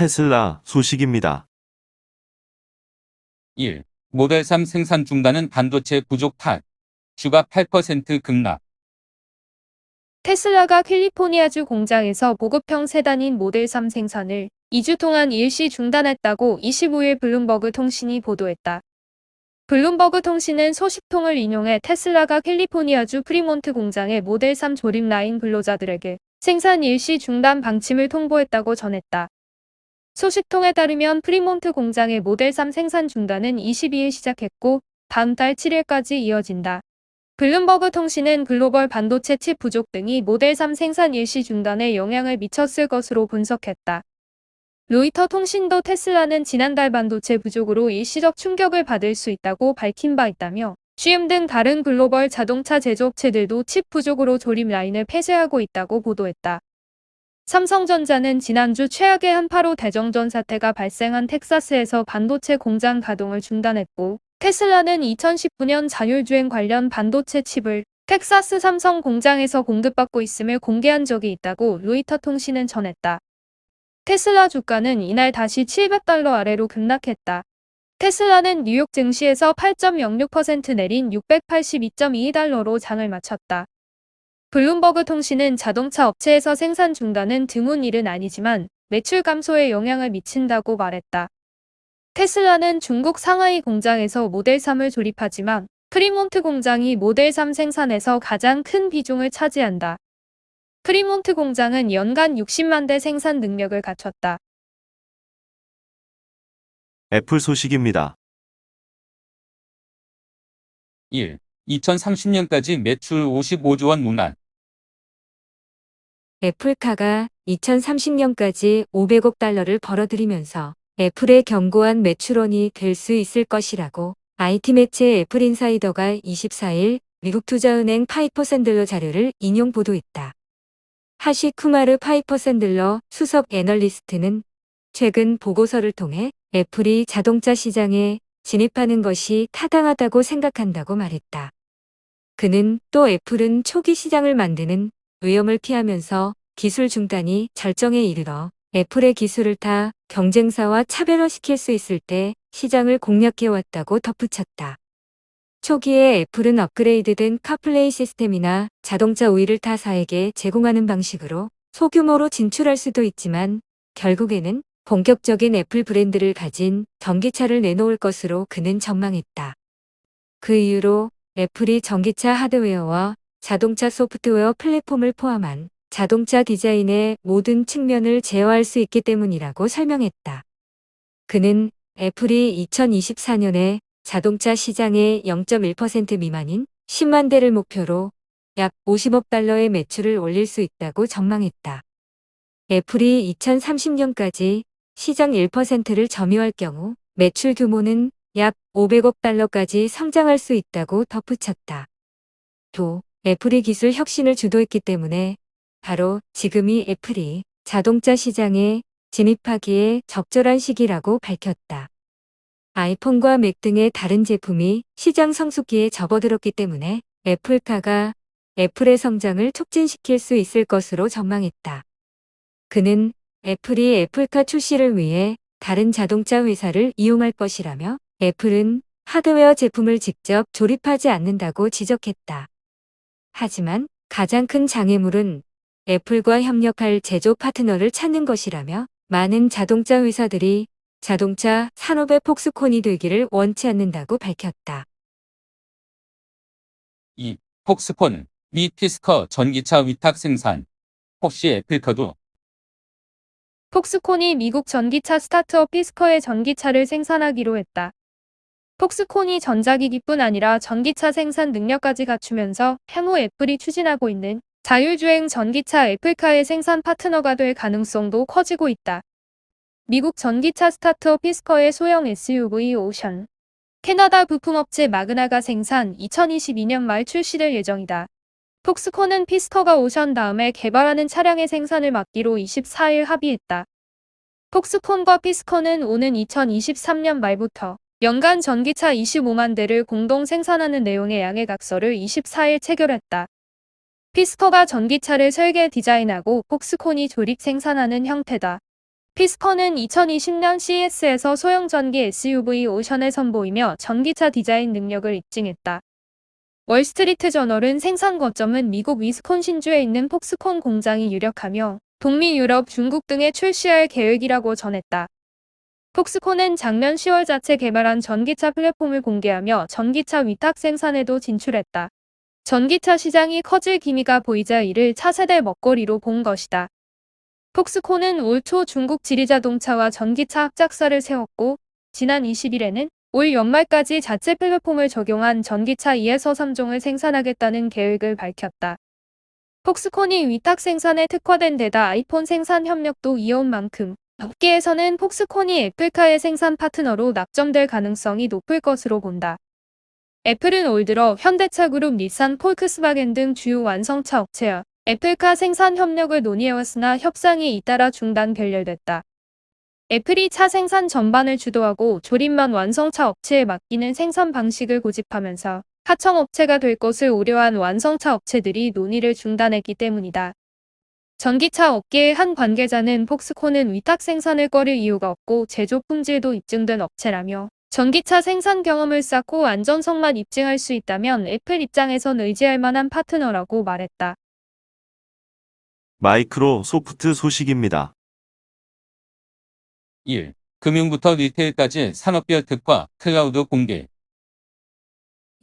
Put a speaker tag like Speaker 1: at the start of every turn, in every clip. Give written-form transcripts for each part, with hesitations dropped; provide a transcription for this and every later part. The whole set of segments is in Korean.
Speaker 1: 테슬라 소식입니다.
Speaker 2: 1. 모델 3 생산 중단은 반도체 부족 탓. 주가 8% 급락.
Speaker 3: 테슬라가 캘리포니아주 공장에서 보급형 세단인 모델 3 생산을 2주 동안 일시 중단했다고 25일 블룸버그 통신이 보도했다. 블룸버그 통신은 소식통을 인용해 테슬라가 캘리포니아주 프리몬트 공장의 모델 3 조립 라인 근로자들에게 생산 일시 중단 방침을 통보했다고 전했다. 소식통에 따르면 프리몬트 공장의 모델 3 생산 중단은 22일 시작했고 다음 달 7일까지 이어진다. 블룸버그 통신은 글로벌 반도체 칩 부족 등이 모델 3 생산 일시 중단에 영향을 미쳤을 것으로 분석했다. 로이터 통신도 테슬라는 지난달 반도체 부족으로 일시적 충격을 받을 수 있다고 밝힌 바 있다며 GM 등 다른 글로벌 자동차 제조업체들도 칩 부족으로 조립 라인을 폐쇄하고 있다고 보도했다. 삼성전자는 지난주 최악의 한파로 대정전 사태가 발생한 텍사스에서 반도체 공장 가동을 중단했고 테슬라는 2019년 자율주행 관련 반도체 칩을 텍사스 삼성 공장에서 공급받고 있음을 공개한 적이 있다고 로이터 통신은 전했다. 테슬라 주가는 이날 다시 $700 아래로 급락했다. 테슬라는 뉴욕 증시에서 8.06% 내린 $682.22로 장을 마쳤다. 블룸버그 통신은 자동차 업체에서 생산 중단은 드문 일은 아니지만 매출 감소에 영향을 미친다고 말했다. 테슬라는 중국 상하이 공장에서 모델 3을 조립하지만 프리몬트 공장이 모델 3 생산에서 가장 큰 비중을 차지한다. 프리몬트 공장은 연간 60만 대 생산 능력을 갖췄다.
Speaker 1: 애플 소식입니다.
Speaker 2: 1. 2030년까지 매출 55조 원 문안.
Speaker 4: 애플카가 2030년까지 500억 달러를 벌어들이면서 애플의 견고한 매출원이 될 수 있을 것이라고 IT 매체 애플인사이더가 24일 미국 투자은행 파이퍼 샌들러 자료를 인용 보도했다. 하시 쿠마르 파이퍼 샌들러 수석 애널리스트는 최근 보고서를 통해 애플이 자동차 시장에 진입하는 것이 타당하다고 생각한다고 말했다. 그는 또 애플은 초기 시장을 만드는 위험을 피하면서 기술 중단이 절정에 이르러 애플의 기술을 타 경쟁사와 차별화시킬 수 있을 때 시장을 공략해왔다고 덧붙였다. 초기에 애플은 업그레이드된 카플레이 시스템이나 자동차 우위를 타사에게 제공하는 방식으로 소규모로 진출할 수도 있지만 결국에는 본격적인 애플 브랜드를 가진 전기차를 내놓을 것으로 그는 전망했다. 그 이후로 애플이 전기차 하드웨어와 자동차 소프트웨어 플랫폼을 포함한 자동차 디자인의 모든 측면을 제어할 수 있기 때문이라고 설명했다. 그는 애플이 2024년에 자동차 시장의 0.1% 미만인 10만 대를 목표로 약 50억 달러의 매출을 올릴 수 있다고 전망했다. 애플이 2030년까지 시장 1%를 점유할 경우 매출 규모는 약 500억 달러까지 성장할 수 있다고 덧붙였다. 또 애플이 기술 혁신을 주도했기 때문에 바로 지금이 애플이 자동차 시장에 진입하기에 적절한 시기라고 밝혔다. 아이폰과 맥 등의 다른 제품이 시장 성숙기에 접어들었기 때문에 애플카가 애플의 성장을 촉진시킬 수 있을 것으로 전망했다. 그는 애플이 애플카 출시를 위해 다른 자동차 회사를 이용할 것이라며 애플은 하드웨어 제품을 직접 조립하지 않는다고 지적했다. 하지만 가장 큰 장애물은 애플과 협력할 제조 파트너를 찾는 것이라며 많은 자동차 회사들이 자동차 산업의 폭스콘이 되기를 원치 않는다고 밝혔다.
Speaker 2: 2. 폭스콘, 미 피스커 전기차 위탁 생산. 혹시 애플카도?
Speaker 3: 폭스콘이 미국 전기차 스타트업 피스커의 전기차를 생산하기로 했다. 폭스콘이 전자기기뿐 아니라 전기차 생산 능력까지 갖추면서 향후 애플이 추진하고 있는 자율주행 전기차 애플카의 생산 파트너가 될 가능성도 커지고 있다. 미국 전기차 스타트업 피스커의 소형 SUV 오션, 캐나다 부품업체 마그나가 생산 2022년 말 출시될 예정이다. 폭스콘은 피스커가 오션 다음에 개발하는 차량의 생산을 맡기로 24일 합의했다. 폭스콘과 피스커는 오는 2023년 말부터 연간 전기차 25만 대를 공동 생산하는 내용의 양해각서를 24일 체결했다. 피스커가 전기차를 설계 디자인하고 폭스콘이 조립 생산하는 형태다. 피스커는 2020년 CES에서 소형 전기 SUV 오션을 선보이며 전기차 디자인 능력을 입증했다. 월스트리트 저널은 생산 거점은 미국 위스콘신주에 있는 폭스콘 공장이 유력하며 북미 유럽, 중국 등에 출시할 계획이라고 전했다. 폭스콘은 작년 10월 자체 개발한 전기차 플랫폼을 공개하며 전기차 위탁 생산에도 진출했다. 전기차 시장이 커질 기미가 보이자 이를 차세대 먹거리로 본 것이다. 폭스콘은 올 초 중국 지리자동차와 전기차 합작사를 세웠고 지난 20일에는 올 연말까지 자체 플랫폼을 적용한 전기차 2에서 3종을 생산하겠다는 계획을 밝혔다. 폭스콘이 위탁 생산에 특화된 데다 아이폰 생산 협력도 이어온 만큼 업계에서는 폭스콘이 애플카의 생산 파트너로 낙점될 가능성이 높을 것으로 본다. 애플은 올 들어 현대차 그룹, 닛산, 폴크스바겐 등 주요 완성차 업체와 애플카 생산 협력을 논의해왔으나 협상이 잇따라 중단 결렬됐다. 애플이 차 생산 전반을 주도하고 조립만 완성차 업체에 맡기는 생산 방식을 고집하면서 하청업체가 될 것을 우려한 완성차 업체들이 논의를 중단했기 때문이다. 전기차 업계의 한 관계자는 폭스콘은 위탁 생산을 꺼릴 이유가 없고 제조 품질도 입증된 업체라며 전기차 생산 경험을 쌓고 안전성만 입증할 수 있다면 애플 입장에선 의지할 만한 파트너라고 말했다.
Speaker 1: 마이크로소프트 소식입니다.
Speaker 2: 1. 금융부터 리테일까지 산업별 특화 클라우드 공개.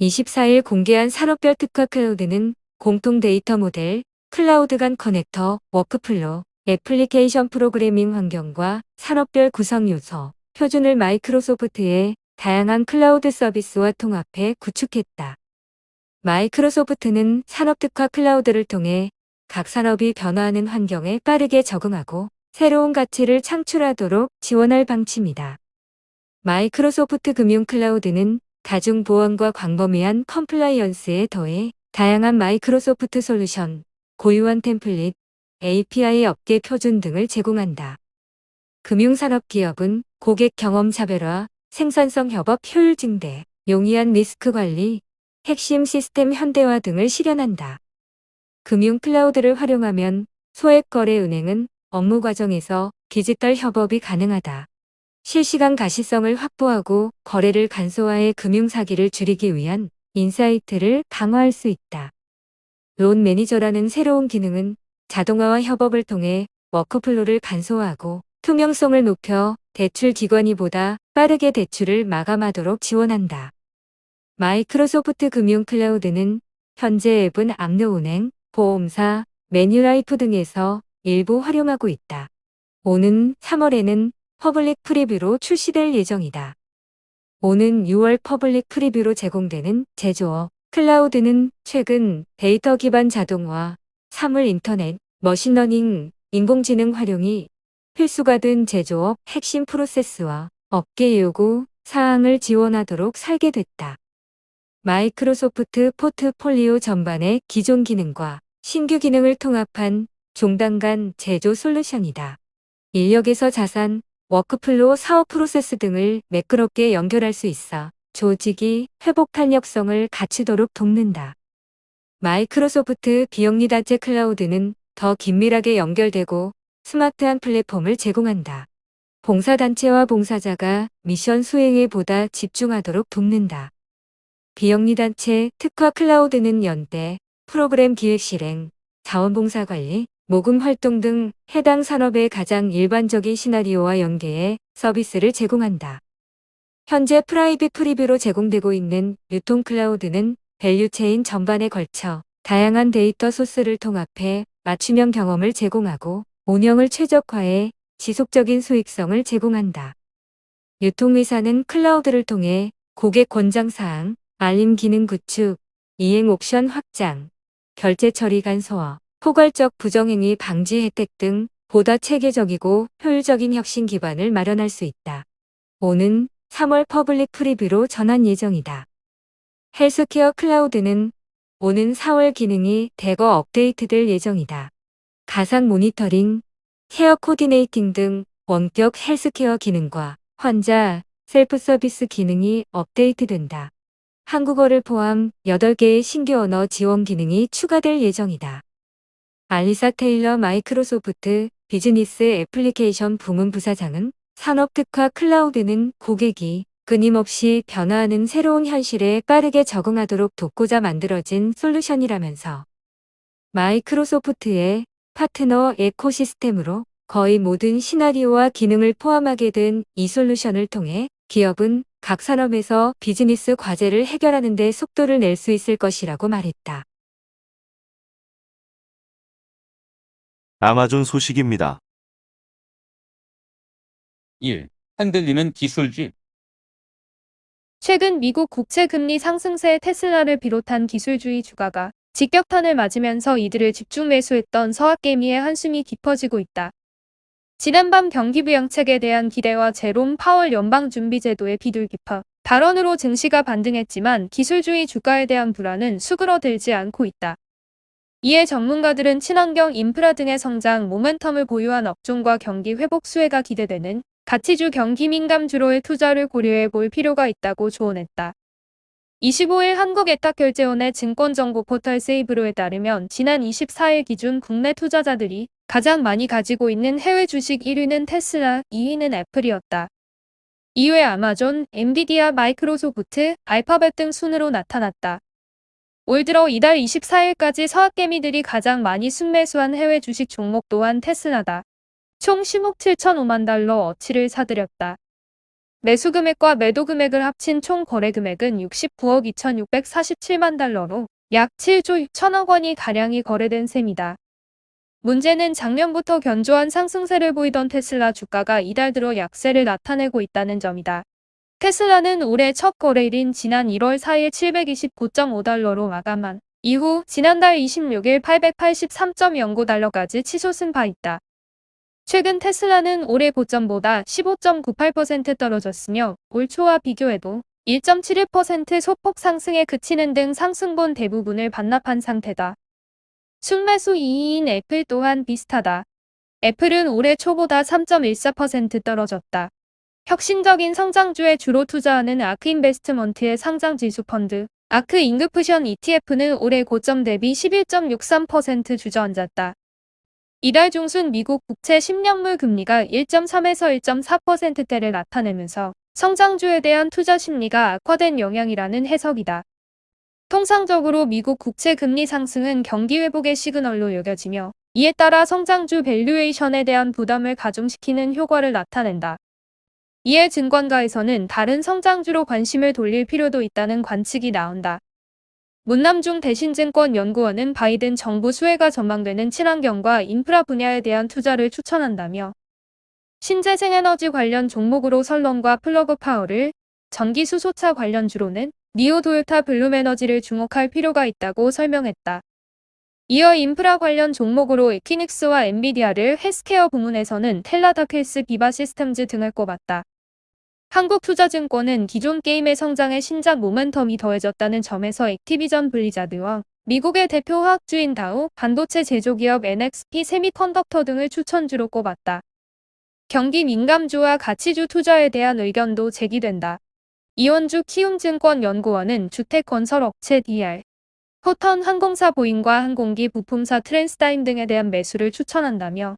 Speaker 4: 24일 공개한 산업별 특화 클라우드는 공통 데이터 모델, 클라우드 간 커넥터, 워크플로, 애플리케이션 프로그래밍 환경과 산업별 구성 요소, 표준을 마이크로소프트의 다양한 클라우드 서비스와 통합해 구축했다. 마이크로소프트는 산업 특화 클라우드를 통해 각 산업이 변화하는 환경에 빠르게 적응하고 새로운 가치를 창출하도록 지원할 방침이다. 마이크로소프트 금융 클라우드는 가중보안과 광범위한 컴플라이언스에 더해 다양한 마이크로소프트 솔루션, 고유한 템플릿, API 업계 표준 등을 제공한다. 금융산업 기업은 고객 경험 차별화, 생산성 협업 효율 증대, 용이한 리스크 관리, 핵심 시스템 현대화 등을 실현한다. 금융 클라우드를 활용하면 소액 거래 은행은 업무 과정에서 디지털 협업이 가능하다. 실시간 가시성을 확보하고 거래를 간소화해 금융 사기를 줄이기 위한 인사이트를 강화할 수 있다. 론 매니저라는 새로운 기능은 자동화와 협업을 통해 워크플로를 간소화하고 투명성을 높여 대출 기관이 보다 빠르게 대출을 마감하도록 지원한다. 마이크로소프트 금융 클라우드는 현재 앱은 압류은행, 보험사, 매뉴라이프 등에서 일부 활용하고 있다. 오는 3월에는 퍼블릭 프리뷰로 출시될 예정이다. 오는 6월 퍼블릭 프리뷰로 제공되는 제조업 클라우드는 최근 데이터 기반 자동화, 사물 인터넷, 머신러닝, 인공지능 활용이 필수가 된 제조업 핵심 프로세스와 업계 요구 사항을 지원하도록 설계됐다. 마이크로소프트 포트폴리오 전반의 기존 기능과 신규 기능을 통합한 종단간 제조 솔루션이다. 인력에서 자산, 워크플로우 사업 프로세스 등을 매끄럽게 연결할 수 있어 조직이 회복 탄력성을 갖추도록 돕는다. 마이크로소프트 비영리단체 클라우드는 더 긴밀하게 연결되고 스마트한 플랫폼을 제공한다. 봉사단체와 봉사자가 미션 수행에 보다 집중하도록 돕는다. 비영리단체 특화 클라우드는 연대, 프로그램 기획 실행, 자원봉사 관리, 모금 활동 등 해당 산업의 가장 일반적인 시나리오와 연계해 서비스를 제공한다. 현재 프라이빗 프리뷰로 제공되고 있는 유통 클라우드는 밸류체인 전반에 걸쳐 다양한 데이터 소스를 통합해 맞춤형 경험을 제공하고 운영을 최적화해 지속적인 수익성을 제공한다. 유통회사는 클라우드를 통해 고객 권장사항, 알림 기능 구축, 이행 옵션 확장, 결제 처리 간소화, 포괄적 부정행위 방지 혜택 등 보다 체계적이고 효율적인 혁신 기반을 마련할 수 있다. 오는 3월 퍼블릭 프리뷰로 전환 예정이다. 헬스케어 클라우드는 오는 4월 기능이 대거 업데이트될 예정이다. 가상 모니터링, 케어 코디네이팅 등 원격 헬스케어 기능과 환자 셀프 서비스 기능이 업데이트된다. 한국어를 포함 8개의 신규 언어 지원 기능이 추가될 예정이다. 알리사 테일러 마이크로소프트 비즈니스 애플리케이션 부문 부사장은 산업특화 클라우드는 고객이 끊임없이 변화하는 새로운 현실에 빠르게 적응하도록 돕고자 만들어진 솔루션이라면서 마이크로소프트의 파트너 에코시스템으로 거의 모든 시나리오와 기능을 포함하게 된 이 솔루션을 통해 기업은 각 산업에서 비즈니스 과제를 해결하는 데 속도를 낼 수 있을 것이라고 말했다.
Speaker 1: 아마존 소식입니다.
Speaker 2: 1. 흔들리는 기술주의.
Speaker 3: 최근 미국 국채금리 상승세에 테슬라를 비롯한 기술주의 주가가 직격탄을 맞으면서 이들을 집중 매수했던 서학개미의 한숨이 깊어지고 있다. 지난밤 경기부양책에 대한 기대와 제롬 파월 연방준비제도의 비둘기파 발언으로 증시가 반등했지만 기술주의 주가에 대한 불안은 수그러들지 않고 있다. 이에 전문가들은 친환경 인프라 등의 성장 모멘텀을 보유한 업종과 경기 회복 수혜가 기대되는 가치주 경기 민감주로의 투자를 고려해 볼 필요가 있다고 조언했다. 25일 한국예탁결제원의 증권정보 포털 세이브로에 따르면 지난 24일 기준 국내 투자자들이 가장 많이 가지고 있는 해외 주식 1위는 테슬라, 2위는 애플이었다. 이외 아마존, 엔비디아, 마이크로소프트, 알파벳 등 순으로 나타났다. 올 들어 이달 24일까지 서학개미들이 가장 많이 순매수한 해외 주식 종목 또한 테슬라다. 총 10억 7,005만 달러 어치를 사들였다. 매수 금액과 매도 금액을 합친 총 거래 금액은 69억 2,647만 달러로 약 7조 6천억 원이 가량이 거래된 셈이다. 문제는 작년부터 견조한 상승세를 보이던 테슬라 주가가 이달 들어 약세를 나타내고 있다는 점이다. 테슬라는 올해 첫 거래일인 지난 1월 4일 729.5달러로 마감한 이후 지난달 26일 883.09달러까지 치솟은 바 있다. 최근 테슬라는 올해 고점보다 15.98% 떨어졌으며 올 초와 비교해도 1.71% 소폭 상승에 그치는 등 상승분 대부분을 반납한 상태다. 순매수 2위인 애플 또한 비슷하다. 애플은 올해 초보다 3.14% 떨어졌다. 혁신적인 성장주에 주로 투자하는 아크인베스트먼트의 상장지수 펀드 아크인그프션 ETF는 올해 고점 대비 11.63% 주저앉았다. 이달 중순 미국 국채 10년물 금리가 1.3에서 1.4%대를 나타내면서 성장주에 대한 투자 심리가 악화된 영향이라는 해석이다. 통상적으로 미국 국채 금리 상승은 경기 회복의 시그널로 여겨지며 이에 따라 성장주 밸류에이션에 대한 부담을 가중시키는 효과를 나타낸다. 이에 증권가에서는 다른 성장주로 관심을 돌릴 필요도 있다는 관측이 나온다. 문남중 대신증권연구원은 바이든 정부 수혜가 전망되는 친환경과 인프라 분야에 대한 투자를 추천한다며 신재생에너지 관련 종목으로 설렁과 플러그 파워를, 전기 수소차 관련주로는 니오 도요타 블룸에너지를 주목할 필요가 있다고 설명했다. 이어 인프라 관련 종목으로 에퀴닉스와 엔비디아를, 헬스케어 부문에서는 텔라다케스, 비바 시스템즈 등을 꼽았다. 한국투자증권은 기존 게임의 성장에 신작 모멘텀이 더해졌다는 점에서 액티비전 블리자드와 미국의 대표 화학주인 다우, 반도체 제조기업 NXP 세미컨덕터 등을 추천주로 꼽았다. 경기 민감주와 가치주 투자에 대한 의견도 제기된다. 이원주 키움증권연구원은 주택건설업체 DR, 포턴 항공사 보잉과 항공기 부품사 트랜스타임 등에 대한 매수를 추천한다며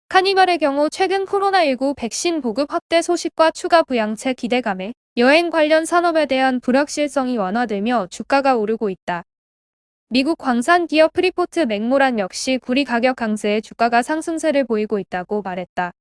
Speaker 3: 카니발의 경우 최근 코로나19 백신 보급 확대 소식과 추가 부양책 기대감에 여행 관련 산업에 대한 불확실성이 완화되며 주가가 오르고 있다. 미국 광산 기업 프리포트 맥모란 역시 구리 가격 강세에 주가가 상승세를 보이고 있다고 말했다.